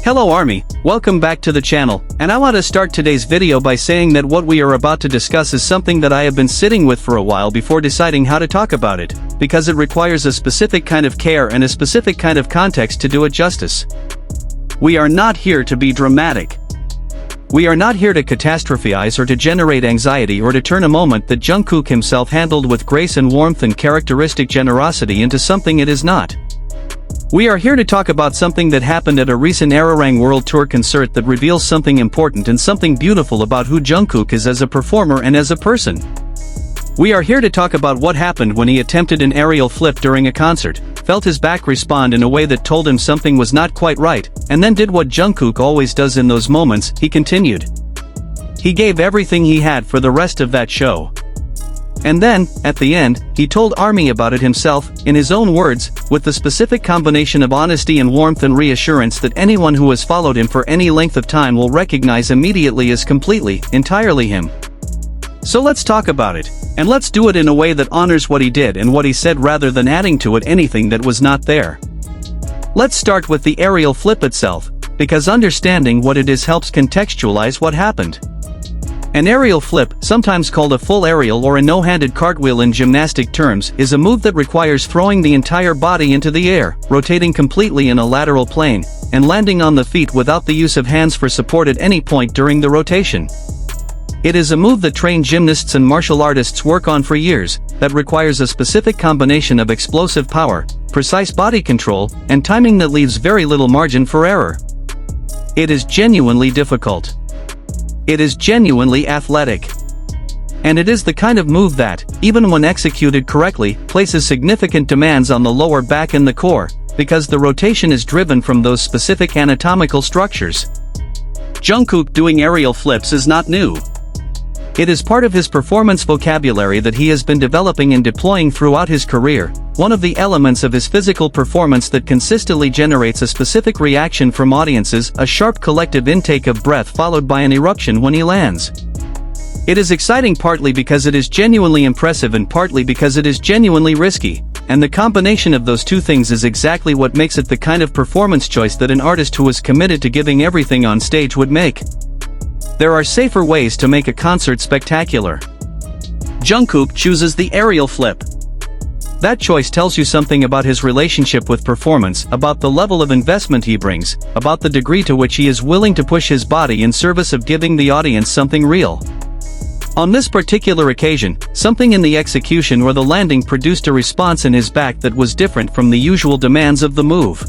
Hello Army, welcome back to the channel, and I want to start today's video by saying that what we are about to discuss is something that I have been sitting with for a while before deciding how to talk about it, because it requires a specific kind of care and a specific kind of context to do it justice. We are not here to be dramatic. We are not here to catastrophize or to generate anxiety or to turn a moment that Jungkook himself handled with grace and warmth and characteristic generosity into something it is not. We are here to talk about something that happened at a recent Arirang World Tour concert that reveals something important and something beautiful about who Jungkook is as a performer and as a person. We are here to talk about what happened when he attempted an aerial flip during a concert, felt his back respond in a way that told him something was not quite right, and then did what Jungkook always does in those moments, he continued. He gave everything he had for the rest of that show. And then, at the end, he told ARMY about it himself, in his own words, with the specific combination of honesty and warmth and reassurance that anyone who has followed him for any length of time will recognize immediately as completely, entirely him. So let's talk about it, and let's do it in a way that honors what he did and what he said rather than adding to it anything that was not there. Let's start with the aerial flip itself, because understanding what it is helps contextualize what happened. An aerial flip, sometimes called a full aerial or a no-handed cartwheel in gymnastic terms, is a move that requires throwing the entire body into the air, rotating completely in a lateral plane, and landing on the feet without the use of hands for support at any point during the rotation. It is a move that trained gymnasts and martial artists work on for years, that requires a specific combination of explosive power, precise body control, and timing that leaves very little margin for error. It is genuinely difficult. It is genuinely athletic. And it is the kind of move that, even when executed correctly, places significant demands on the lower back and the core, because the rotation is driven from those specific anatomical structures. Jungkook doing aerial flips is not new. It is part of his performance vocabulary that he has been developing and deploying throughout his career, one of the elements of his physical performance that consistently generates a specific reaction from audiences, a sharp collective intake of breath followed by an eruption when he lands. It is exciting partly because it is genuinely impressive and partly because it is genuinely risky, and the combination of those two things is exactly what makes it the kind of performance choice that an artist who is committed to giving everything on stage would make. There are safer ways to make a concert spectacular. Jungkook chooses the aerial flip. That choice tells you something about his relationship with performance, about the level of investment he brings, about the degree to which he is willing to push his body in service of giving the audience something real. On this particular occasion, something in the execution or the landing produced a response in his back that was different from the usual demands of the move.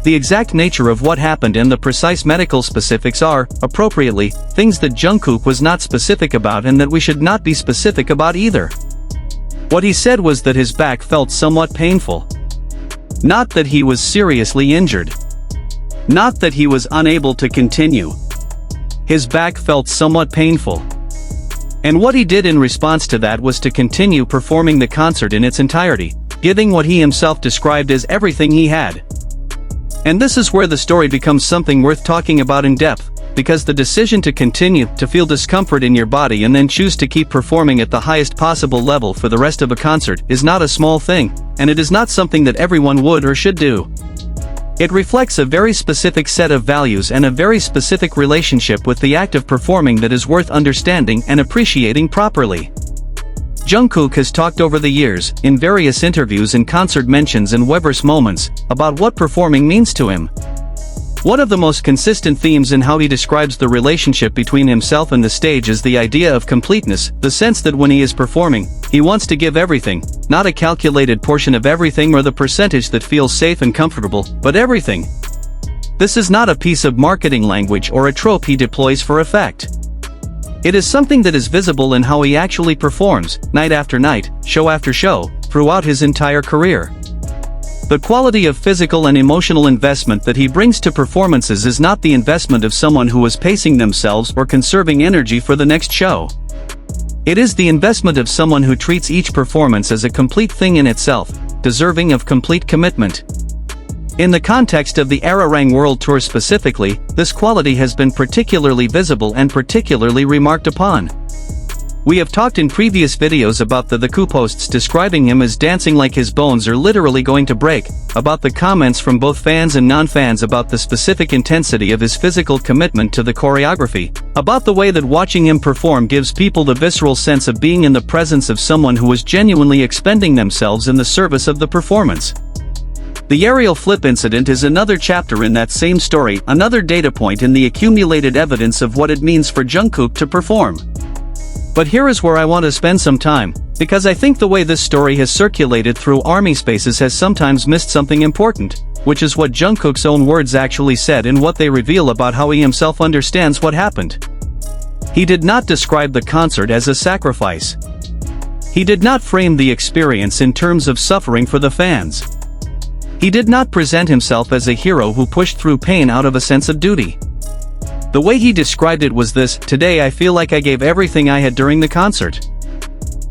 The exact nature of what happened and the precise medical specifics are, appropriately, things that Jungkook was not specific about and that we should not be specific about either. What he said was that his back felt somewhat painful. Not that he was seriously injured. Not that he was unable to continue. His back felt somewhat painful. And what he did in response to that was to continue performing the concert in its entirety, giving what he himself described as everything he had. And this is where the story becomes something worth talking about in depth, because the decision to continue to feel discomfort in your body and then choose to keep performing at the highest possible level for the rest of a concert is not a small thing, and it is not something that everyone would or should do. It reflects a very specific set of values and a very specific relationship with the act of performing that is worth understanding and appreciating properly. Jungkook has talked over the years, in various interviews and concert mentions and Weverse moments, about what performing means to him. One of the most consistent themes in how he describes the relationship between himself and the stage is the idea of completeness, the sense that when he is performing, he wants to give everything, not a calculated portion of everything or the percentage that feels safe and comfortable, but everything. This is not a piece of marketing language or a trope he deploys for effect. It is something that is visible in how he actually performs, night after night, show after show, throughout his entire career. The quality of physical and emotional investment that he brings to performances is not the investment of someone who is pacing themselves or conserving energy for the next show. It is the investment of someone who treats each performance as a complete thing in itself, deserving of complete commitment. In the context of the Arirang World Tour specifically, this quality has been particularly visible and particularly remarked upon. We have talked in previous videos about the Decoding posts describing him as dancing like his bones are literally going to break, about the comments from both fans and non-fans about the specific intensity of his physical commitment to the choreography, about the way that watching him perform gives people the visceral sense of being in the presence of someone who is genuinely expending themselves in the service of the performance. The aerial flip incident is another chapter in that same story, another data point in the accumulated evidence of what it means for Jungkook to perform. But here is where I want to spend some time, because I think the way this story has circulated through ARMY spaces has sometimes missed something important, which is what Jungkook's own words actually said and what they reveal about how he himself understands what happened. He did not describe the concert as a sacrifice. He did not frame the experience in terms of suffering for the fans. He did not present himself as a hero who pushed through pain out of a sense of duty. The way he described it was this: "Today I feel like I gave everything I had during the concert.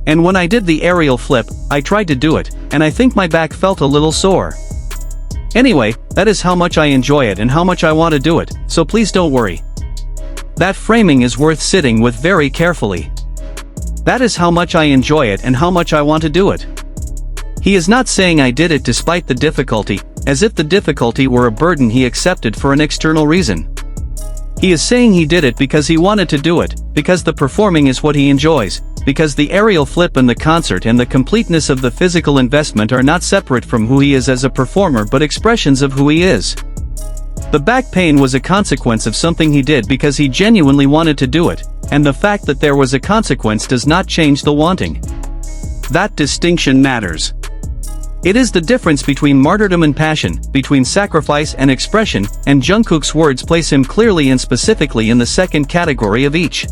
And when I did the aerial flip, I tried to do it, and I think my back felt a little sore. Anyway, that is how much I enjoy it and how much I want to do it, so please don't worry." That framing is worth sitting with very carefully. That is how much I enjoy it and how much I want to do it. He is not saying I did it despite the difficulty, as if the difficulty were a burden he accepted for an external reason. He is saying he did it because he wanted to do it, because the performing is what he enjoys, because the aerial flip and the concert and the completeness of the physical investment are not separate from who he is as a performer but expressions of who he is. The back pain was a consequence of something he did because he genuinely wanted to do it, and the fact that there was a consequence does not change the wanting. That distinction matters. It is the difference between martyrdom and passion, between sacrifice and expression, and Jungkook's words place him clearly and specifically in the second category of each.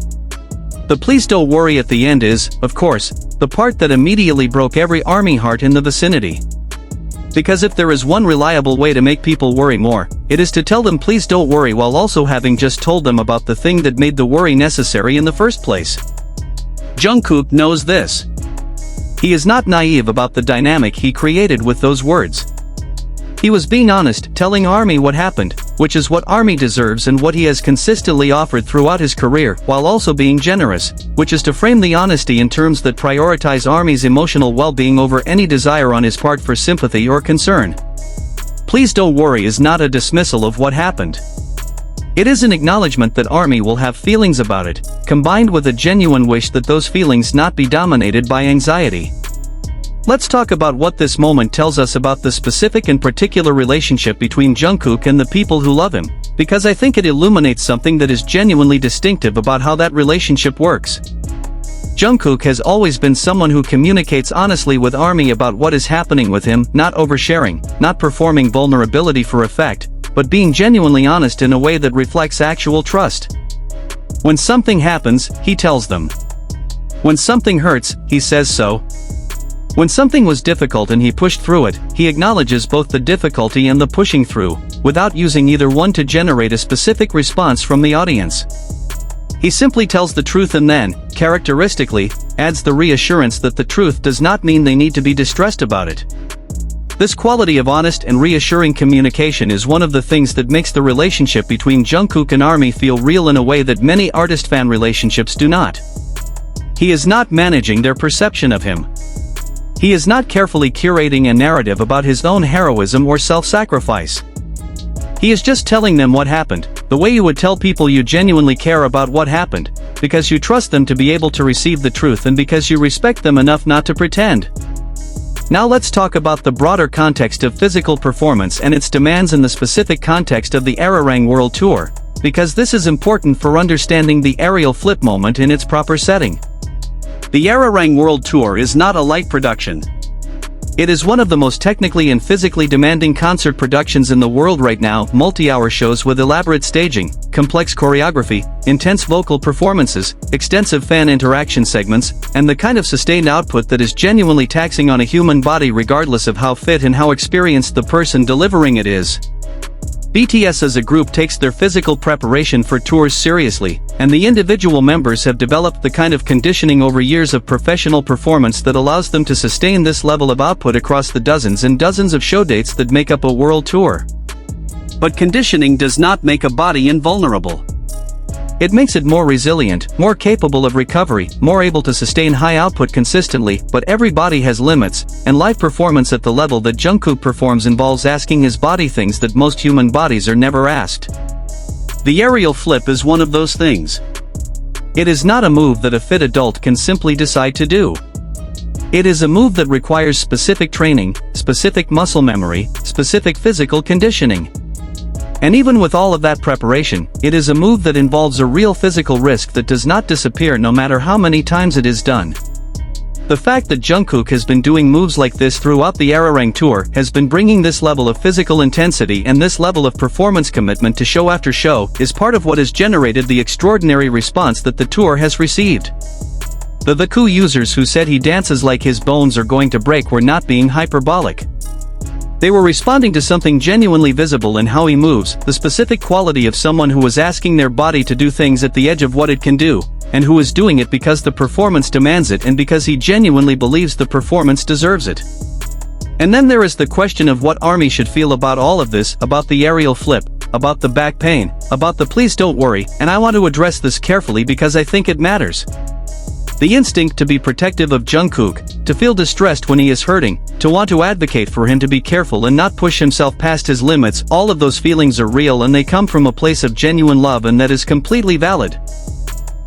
The "please don't worry" at the end is, of course, the part that immediately broke every ARMY heart in the vicinity. Because if there is one reliable way to make people worry more, it is to tell them please don't worry while also having just told them about the thing that made the worry necessary in the first place. Jungkook knows this. He is not naive about the dynamic he created with those words. He was being honest, telling ARMY what happened, which is what ARMY deserves and what he has consistently offered throughout his career, while also being generous, which is to frame the honesty in terms that prioritize ARMY's emotional well-being over any desire on his part for sympathy or concern. Please don't worry is not a dismissal of what happened. It is an acknowledgement that ARMY will have feelings about it, combined with a genuine wish that those feelings not be dominated by anxiety. Let's talk about what this moment tells us about the specific and particular relationship between Jungkook and the people who love him, because I think it illuminates something that is genuinely distinctive about how that relationship works. Jungkook has always been someone who communicates honestly with ARMY about what is happening with him, not oversharing, not performing vulnerability for effect, but being genuinely honest in a way that reflects actual trust. When something happens, he tells them. When something hurts, he says so. When something was difficult and he pushed through it, he acknowledges both the difficulty and the pushing through, without using either one to generate a specific response from the audience. He simply tells the truth and then, characteristically, adds the reassurance that the truth does not mean they need to be distressed about it. This quality of honest and reassuring communication is one of the things that makes the relationship between Jungkook and ARMY feel real in a way that many artist-fan relationships do not. He is not managing their perception of him. He is not carefully curating a narrative about his own heroism or self-sacrifice. He is just telling them what happened, the way you would tell people you genuinely care about what happened, because you trust them to be able to receive the truth and because you respect them enough not to pretend. Now let's talk about the broader context of physical performance and its demands in the specific context of the Arirang World Tour, because this is important for understanding the aerial flip moment in its proper setting. The Arirang World Tour is not a light production. It is one of the most technically and physically demanding concert productions in the world right now, multi-hour shows with elaborate staging, complex choreography, intense vocal performances, extensive fan interaction segments, and the kind of sustained output that is genuinely taxing on a human body regardless of how fit and how experienced the person delivering it is. BTS as a group takes their physical preparation for tours seriously, and the individual members have developed the kind of conditioning over years of professional performance that allows them to sustain this level of output across the dozens and dozens of show dates that make up a world tour. But conditioning does not make a body invulnerable. It makes it more resilient, more capable of recovery, more able to sustain high output consistently, but every body has limits, and live performance at the level that Jungkook performs involves asking his body things that most human bodies are never asked. The aerial flip is one of those things. It is not a move that a fit adult can simply decide to do. It is a move that requires specific training, specific muscle memory, specific physical conditioning. And even with all of that preparation, it is a move that involves a real physical risk that does not disappear no matter how many times it is done. The fact that Jungkook has been doing moves like this throughout the Arirang tour has been bringing this level of physical intensity and this level of performance commitment to show after show is part of what has generated the extraordinary response that the tour has received. The Ku users who said he dances like his bones are going to break were not being hyperbolic. They were responding to something genuinely visible in how he moves, the specific quality of someone who was asking their body to do things at the edge of what it can do, and who is doing it because the performance demands it and because he genuinely believes the performance deserves it. And then there is the question of what ARMY should feel about all of this, about the aerial flip, about the back pain, about the please don't worry, and I want to address this carefully because I think it matters. The instinct to be protective of Jungkook, to feel distressed when he is hurting, to want to advocate for him to be careful and not push himself past his limits, all of those feelings are real and they come from a place of genuine love and that is completely valid.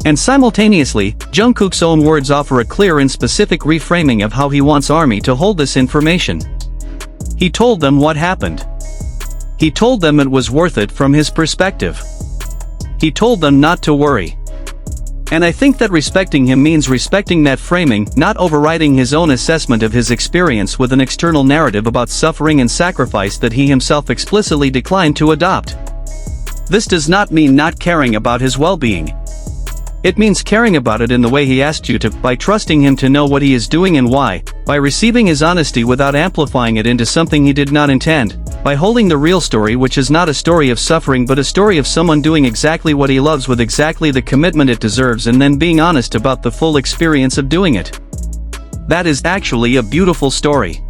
And simultaneously, Jungkook's own words offer a clear and specific reframing of how he wants ARMY to hold this information. He told them what happened. He told them it was worth it from his perspective. He told them not to worry. And I think that respecting him means respecting that framing, not overriding his own assessment of his experience with an external narrative about suffering and sacrifice that he himself explicitly declined to adopt. This does not mean not caring about his well-being. It means caring about it in the way he asked you to, by trusting him to know what he is doing and why, by receiving his honesty without amplifying it into something he did not intend, by holding the real story, which is not a story of suffering but a story of someone doing exactly what he loves with exactly the commitment it deserves and then being honest about the full experience of doing it. That is actually a beautiful story.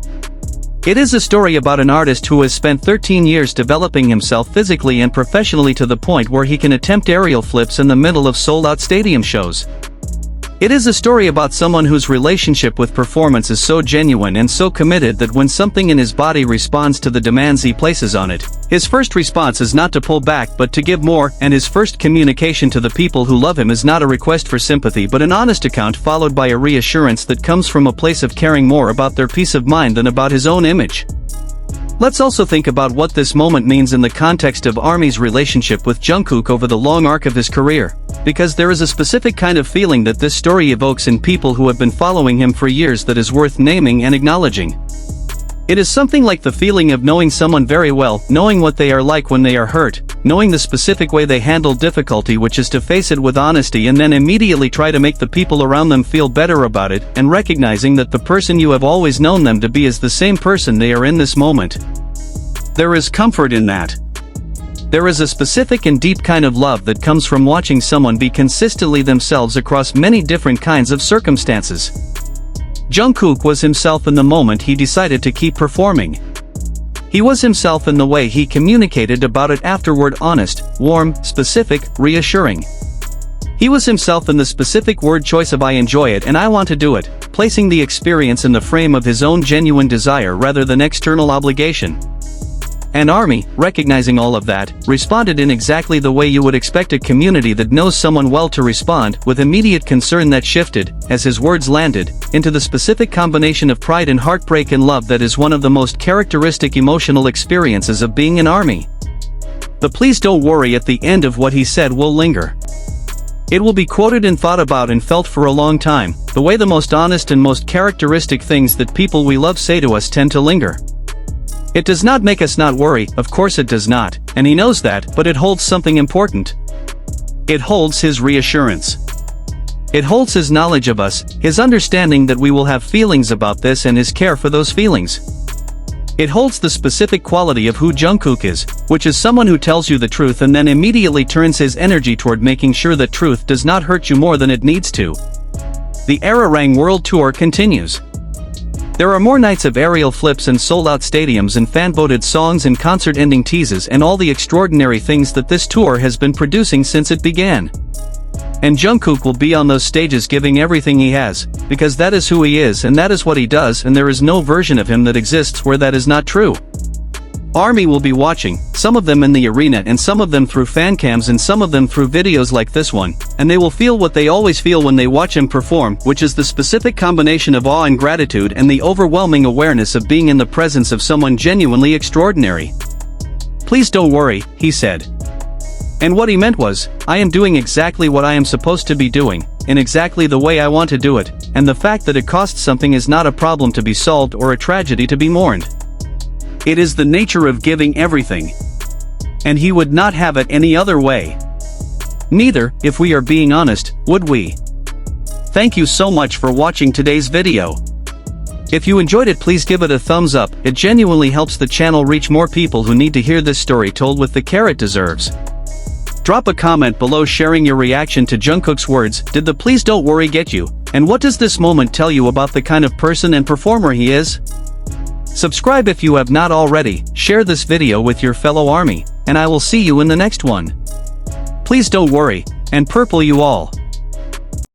It is a story about an artist who has spent 13 years developing himself physically and professionally to the point where he can attempt aerial flips in the middle of sold-out stadium shows. It is a story about someone whose relationship with performance is so genuine and so committed that when something in his body responds to the demands he places on it, his first response is not to pull back but to give more, and his first communication to the people who love him is not a request for sympathy but an honest account followed by a reassurance that comes from a place of caring more about their peace of mind than about his own image. Let's also think about what this moment means in the context of ARMY's relationship with Jungkook over the long arc of his career, because there is a specific kind of feeling that this story evokes in people who have been following him for years that is worth naming and acknowledging. It is something like the feeling of knowing someone very well, knowing what they are like when they are hurt, knowing the specific way they handle difficulty, which is to face it with honesty and then immediately try to make the people around them feel better about it, and recognizing that the person you have always known them to be is the same person they are in this moment. There is comfort in that. There is a specific and deep kind of love that comes from watching someone be consistently themselves across many different kinds of circumstances. Jungkook was himself in the moment he decided to keep performing. He was himself in the way he communicated about it afterward, honest, warm, specific, reassuring. He was himself in the specific word choice of I enjoy it and I want to do it, placing the experience in the frame of his own genuine desire rather than external obligation. And ARMY, recognizing all of that, responded in exactly the way you would expect a community that knows someone well to respond, with immediate concern that shifted, as his words landed, into the specific combination of pride and heartbreak and love that is one of the most characteristic emotional experiences of being an ARMY. The please don't worry at the end of what he said will linger. It will be quoted and thought about and felt for a long time, the way the most honest and most characteristic things that people we love say to us tend to linger. It does not make us not worry, of course it does not, and he knows that, but it holds something important. It holds his reassurance. It holds his knowledge of us, his understanding that we will have feelings about this and his care for those feelings. It holds the specific quality of who Jungkook is, which is someone who tells you the truth and then immediately turns his energy toward making sure that truth does not hurt you more than it needs to. The Arirang World Tour continues. There are more nights of aerial flips and sold-out stadiums and fan-voted songs and concert-ending teases and all the extraordinary things that this tour has been producing since it began. And Jungkook will be on those stages giving everything he has, because that is who he is and that is what he does, and there is no version of him that exists where that is not true. ARMY will be watching, some of them in the arena and some of them through fan cams and some of them through videos like this one, and they will feel what they always feel when they watch him perform, which is the specific combination of awe and gratitude and the overwhelming awareness of being in the presence of someone genuinely extraordinary. "Please don't worry," he said. And what he meant was, I am doing exactly what I am supposed to be doing, in exactly the way I want to do it, and the fact that it costs something is not a problem to be solved or a tragedy to be mourned. It is the nature of giving everything. And he would not have it any other way. Neither, if we are being honest, would we. Thank you so much for watching today's video. If you enjoyed it, please give it a thumbs up, it genuinely helps the channel reach more people who need to hear this story told with the care it deserves. Drop a comment below sharing your reaction to Jungkook's words, did the "please don't worry" get you, and what does this moment tell you about the kind of person and performer he is? Subscribe if you have not already, share this video with your fellow ARMY, and I will see you in the next one. Please don't worry, and purple you all.